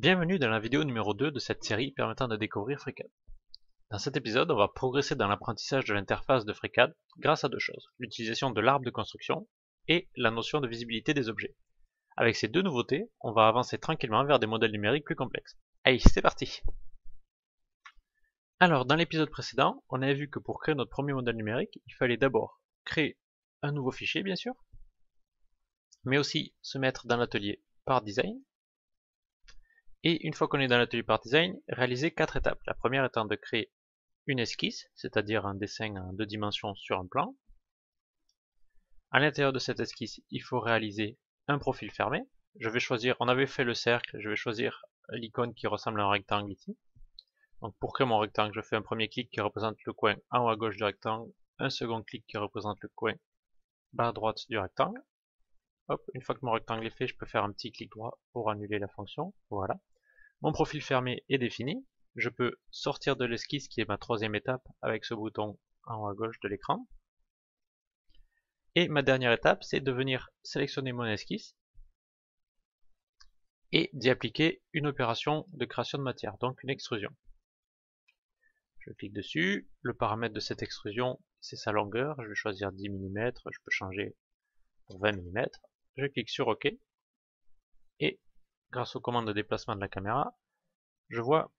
Bienvenue dans la vidéo numéro 2 de cette série permettant de découvrir FreeCAD. Dans cet épisode, on va progresser dans l'apprentissage de l'interface de FreeCAD grâce à deux choses, l'utilisation de l'arbre de construction et la notion de visibilité des objets. Avec ces deux nouveautés, on va avancer tranquillement vers des modèles numériques plus complexes. Allez, c'est parti! Alors, dans l'épisode précédent, on avait vu que pour créer notre premier modèle numérique, il fallait d'abord créer un nouveau fichier, bien sûr, mais aussi se mettre dans l'atelier Part Design. Et une fois qu'on est dans l'atelier Part Design, réaliser 4 étapes. La première étant de créer une esquisse, c'est-à-dire un dessin en 2 dimensions sur un plan. À l'intérieur de cette esquisse, il faut réaliser un profil fermé. Je vais choisir, on avait fait le cercle, je vais choisir l'icône qui ressemble à un rectangle ici. Donc pour créer mon rectangle, je fais un premier clic qui représente le coin en haut à gauche du rectangle, un second clic qui représente le coin bas à droite du rectangle. Hop, une fois que mon rectangle est fait, je peux faire un petit clic droit pour annuler la fonction. Voilà. Mon profil fermé est défini. Je peux sortir de l'esquisse qui est ma troisième étape avec ce bouton en haut à gauche de l'écran. Et ma dernière étape, c'est de venir sélectionner mon esquisse et d'y appliquer une opération de création de matière, donc une extrusion. Je clique dessus. Le paramètre de cette extrusion, c'est sa longueur. Je vais choisir 10 mm. Je peux changer pour 20 mm. Je clique sur OK. Et grâce aux commandes de déplacement de la caméra, je vois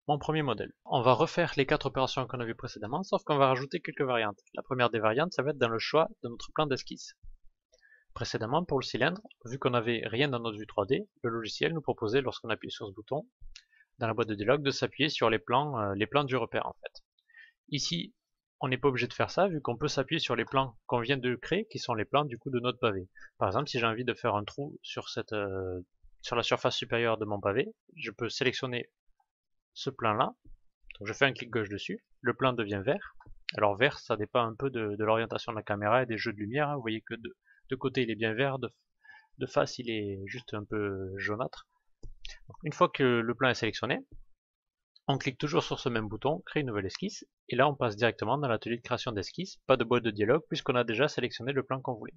mon premier modèle. On va refaire les 4 opérations qu'on a vues précédemment, sauf qu'on va rajouter quelques variantes. La première des variantes, ça va être dans le choix de notre plan d'esquisse. Précédemment, pour le cylindre, vu qu'on n'avait rien dans notre vue 3D, le logiciel nous proposait, lorsqu'on appuie sur ce bouton, dans la boîte de dialogue, de s'appuyer sur les plans du repère en fait. Ici, on n'est pas obligé de faire ça, vu qu'on peut s'appuyer sur les plans qu'on vient de créer, qui sont les plans du coup de notre pavé. Par exemple, si j'ai envie de faire un trou sur la surface supérieure de mon pavé, je peux sélectionner ce plan là, donc je fais un clic gauche dessus, le plan devient vert. Alors vert, ça dépend un peu de l'orientation de la caméra et des jeux de lumière, hein. Vous voyez que de côté il est bien vert, de face il est juste un peu jaunâtre. Donc, une fois que le plan est sélectionné, on clique toujours sur ce même bouton, créer une nouvelle esquisse, et là on passe directement dans l'atelier de création d'esquisse, pas de boîte de dialogue puisqu'on a déjà sélectionné le plan qu'on voulait.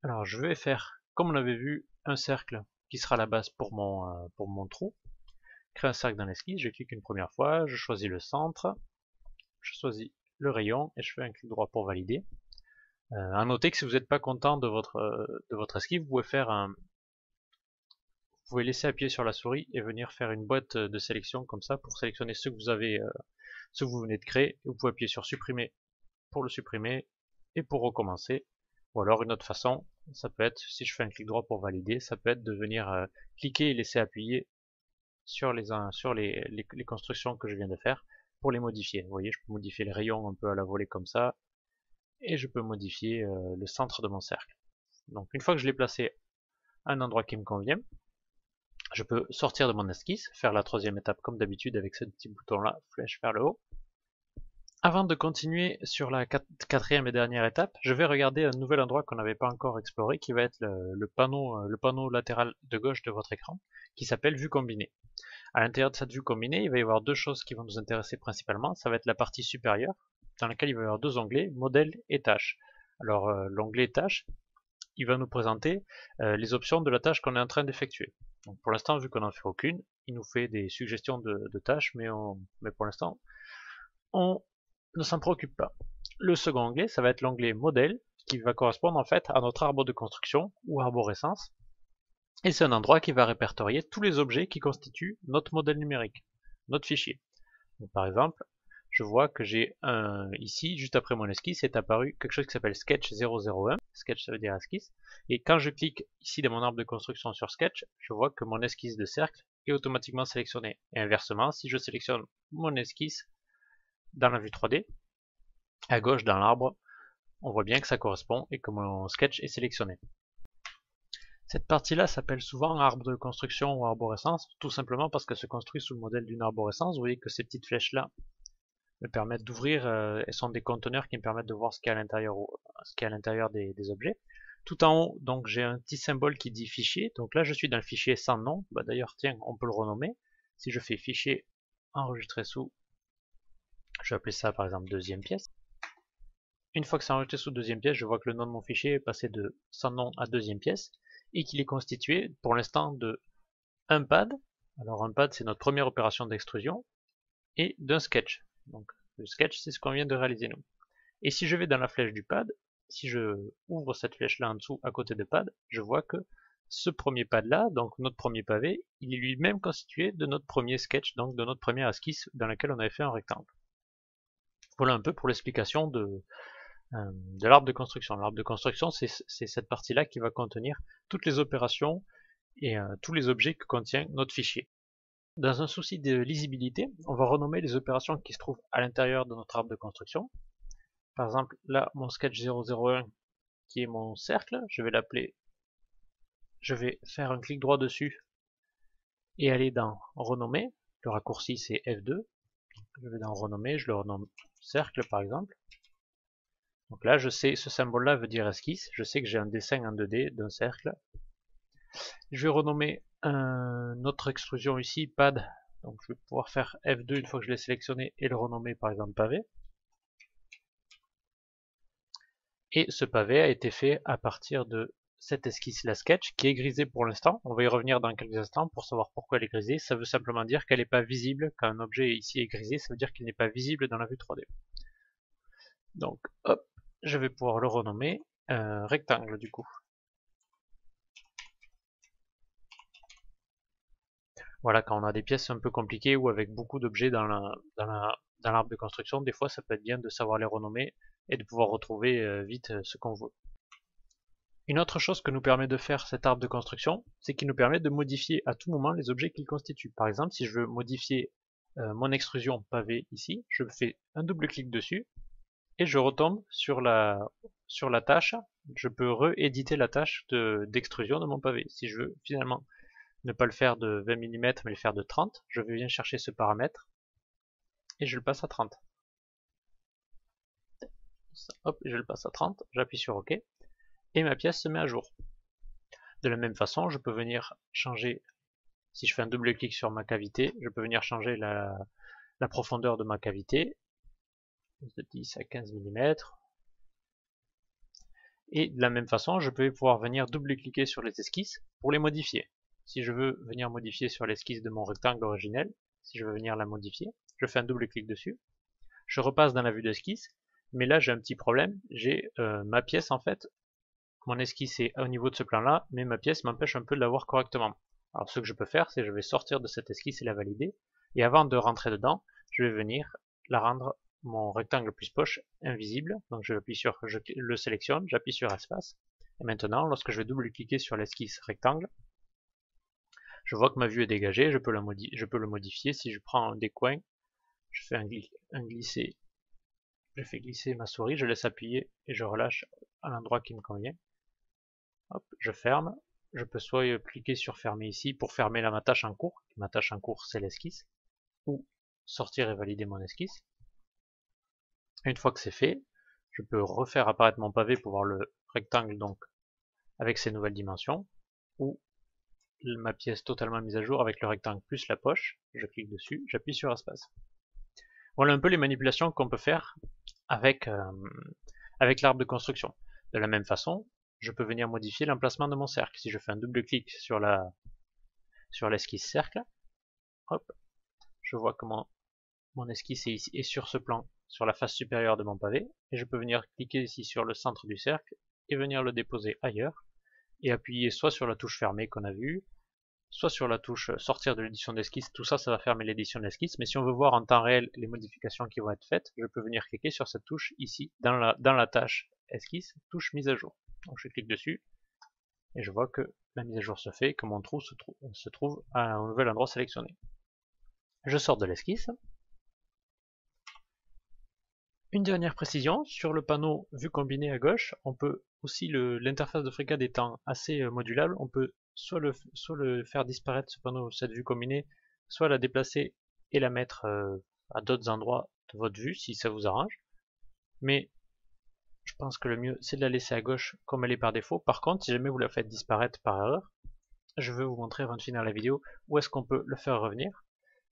Alors je vais faire, comme on avait vu, un cercle qui sera la base pour mon trou. Créer un cercle dans l'esquisse, je clique une première fois, je choisis le centre, je choisis le rayon et je fais un clic droit pour valider. À noter que si vous n'êtes pas content de votre esquisse, vous pouvez laisser appuyer sur la souris et venir faire une boîte de sélection comme ça pour sélectionner ceux que vous venez de créer. Vous pouvez appuyer sur supprimer pour le supprimer et pour recommencer. Ou alors une autre façon, ça peut être, si je fais un clic droit pour valider, ça peut être de venir cliquer et laisser appuyer sur les constructions que je viens de faire pour les modifier. Vous voyez, je peux modifier les rayons un peu à la volée comme ça, et je peux modifier le centre de mon cercle. Donc une fois que je l'ai placé à un endroit qui me convient, je peux sortir de mon esquisse, faire la troisième étape comme d'habitude avec ce petit bouton là, flèche vers le haut. Avant de continuer sur la quatrième et dernière étape, je vais regarder un nouvel endroit qu'on n'avait pas encore exploré, qui va être le panneau latéral de gauche de votre écran, qui s'appelle Vue combinée. À l'intérieur de cette vue combinée, il va y avoir deux choses qui vont nous intéresser principalement. Ça va être la partie supérieure, dans laquelle il va y avoir deux onglets, modèle et tâche. Alors l'onglet tâche, il va nous présenter les options de la tâche qu'on est en train d'effectuer. Donc pour l'instant, vu qu'on n'en fait aucune, il nous fait des suggestions de tâches, mais pour l'instant, on ne s'en préoccupe pas. Le second onglet, ça va être l'onglet modèle, qui va correspondre en fait à notre arbre de construction ou arborescence. Et c'est un endroit qui va répertorier tous les objets qui constituent notre modèle numérique, notre fichier. Donc, par exemple, je vois que j'ai ici, juste après mon esquisse, est apparu quelque chose qui s'appelle Sketch 001. Sketch, ça veut dire esquisse. Et quand je clique ici dans mon arbre de construction sur Sketch, je vois que mon esquisse de cercle est automatiquement sélectionnée. Et inversement, si je sélectionne mon esquisse dans la vue 3D, à gauche dans l'arbre, on voit bien que ça correspond et que mon sketch est sélectionné. Cette partie-là s'appelle souvent arbre de construction ou arborescence, tout simplement parce qu'elle se construit sous le modèle d'une arborescence. Vous voyez que ces petites flèches-là me permettent d'ouvrir, elles sont des conteneurs qui me permettent de voir ce qu'il y a à l'intérieur des objets. Tout en haut, donc j'ai un petit symbole qui dit fichier. Donc là, je suis dans le fichier sans nom. Bah, d'ailleurs, tiens, on peut le renommer. Si je fais fichier enregistrer sous, je vais appeler ça par exemple deuxième pièce. Une fois que c'est enregistré sous deuxième pièce, je vois que le nom de mon fichier est passé de sans nom à deuxième pièce et qu'il est constitué pour l'instant de un pad, Alors un pad, c'est notre première opération d'extrusion, et d'un sketch. Donc le sketch, c'est ce qu'on vient de réaliser nous. Et si je vais dans la flèche du pad, si je ouvre cette flèche là en dessous à côté de pad, je vois que ce premier pad là, donc notre premier pavé, il est lui-même constitué de notre premier sketch, donc de notre première esquisse dans laquelle on avait fait un rectangle. Voilà un peu pour l'explication de l'arbre de construction. L'arbre de construction, c'est cette partie-là qui va contenir toutes les opérations et tous les objets que contient notre fichier. Dans un souci de lisibilité, on va renommer les opérations qui se trouvent à l'intérieur de notre arbre de construction. Par exemple, là, mon sketch 001, qui est mon cercle, je vais l'appeler, je vais faire un clic droit dessus et aller dans renommer. Le raccourci, c'est F2. Je vais dans renommer, je le renomme cercle, par exemple. Donc là, je sais, ce symbole-là veut dire esquisse. Je sais que j'ai un dessin en 2D d'un cercle. Je vais renommer notre extrusion ici, pad. Donc je vais pouvoir faire F2 une fois que je l'ai sélectionné et le renommer par exemple pavé. Et ce pavé a été fait à partir de cette esquisse la sketch qui est grisée pour l'instant. On va y revenir dans quelques instants pour savoir pourquoi elle est grisée. Ça veut simplement dire qu'elle n'est pas visible. Quand un objet ici est grisé, ça veut dire qu'il n'est pas visible dans la vue 3D. Donc hop, je vais pouvoir le renommer rectangle du coup. Voilà, quand on a des pièces un peu compliquées ou avec beaucoup d'objets dans l'arbre de construction, des fois ça peut être bien de savoir les renommer et de pouvoir retrouver vite ce qu'on veut. Une autre chose que nous permet de faire cet arbre de construction, c'est qu'il nous permet de modifier à tout moment les objets qu'il constitue. Par exemple, si je veux modifier mon extrusion pavé ici, je fais un double clic dessus et je retombe sur la tâche. Je peux rééditer la tâche d'extrusion de mon pavé. Si je veux finalement ne pas le faire de 20 mm mais le faire de 30, je viens chercher ce paramètre et je le passe à 30. Hop, je le passe à 30, j'appuie sur OK et ma pièce se met à jour. De la même façon, je peux venir changer, si je fais un double clic sur ma cavité, je peux venir changer la profondeur de ma cavité de 10 à 15 mm. Et de la même façon, je peux pouvoir venir double-cliquer sur les esquisses pour les modifier. Si je veux venir modifier sur l'esquisse de mon rectangle originel, si je veux venir la modifier, je fais un double-clic dessus. Je repasse dans la vue d'esquisse, mais là j'ai un petit problème. J'ai ma pièce en fait, mon esquisse est au niveau de ce plan-là, mais ma pièce m'empêche un peu de la voir correctement. Alors ce que je peux faire, c'est que je vais sortir de cette esquisse et la valider. Et avant de rentrer dedans, je vais venir la rendre mon rectangle plus poche invisible. Donc je le sélectionne, j'appuie sur espace. Et maintenant, lorsque je vais double-cliquer sur l'esquisse rectangle, je vois que ma vue est dégagée, je peux le modifier. Si je prends des coins, je fais un glisser, je fais glisser ma souris, je laisse appuyer et je relâche à l'endroit qui me convient. Hop, je ferme. Je peux soit cliquer sur fermer ici pour fermer ma tâche en cours. Ma tâche en cours, c'est l'esquisse. Ou sortir et valider mon esquisse. Une fois que c'est fait, je peux refaire apparaître mon pavé pour voir le rectangle donc avec ses nouvelles dimensions. Ou ma pièce totalement mise à jour avec le rectangle plus la poche. Je clique dessus, j'appuie sur espace. Voilà un peu les manipulations qu'on peut faire avec l'arbre de construction. De la même façon, je peux venir modifier l'emplacement de mon cercle. Si je fais un double clic sur l'esquisse cercle, hop, je vois que mon esquisse est sur ce plan, sur la face supérieure de mon pavé, et je peux venir cliquer ici sur le centre du cercle et venir le déposer ailleurs, et appuyer soit sur la touche fermée qu'on a vue, soit sur la touche sortir de l'édition d'esquisse. Tout ça, ça va fermer l'édition d'esquisse, mais si on veut voir en temps réel les modifications qui vont être faites, je peux venir cliquer sur cette touche ici, dans la tâche esquisse, touche mise à jour. Donc je clique dessus, et je vois que la mise à jour se fait, que mon trou se trouve à un nouvel endroit sélectionné. Je sors de l'esquisse. Une dernière précision, sur le panneau vue combinée à gauche, on peut aussi, l'interface de FreeCAD étant assez modulable, on peut soit le faire disparaître ce panneau, cette vue combinée, soit la déplacer et la mettre à d'autres endroits de votre vue si ça vous arrange. Mais je pense que le mieux c'est de la laisser à gauche comme elle est par défaut. Par contre, si jamais vous la faites disparaître par erreur, je vais vous montrer avant de finir la vidéo où est-ce qu'on peut le faire revenir.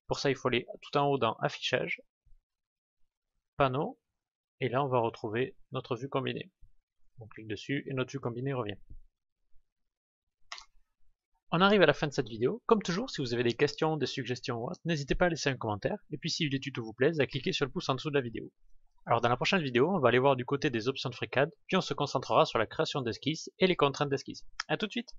Pour ça, il faut aller tout en haut dans Affichage, Panneau, et là on va retrouver notre vue combinée. On clique dessus et notre vue combinée revient. On arrive à la fin de cette vidéo. Comme toujours, si vous avez des questions, des suggestions ou autre, n'hésitez pas à laisser un commentaire. Et puis si les tutos vous plaisent, à cliquer sur le pouce en dessous de la vidéo. Alors dans la prochaine vidéo, on va aller voir du côté des options de FreeCAD, puis on se concentrera sur la création d'esquisses et les contraintes d'esquisse. A tout de suite!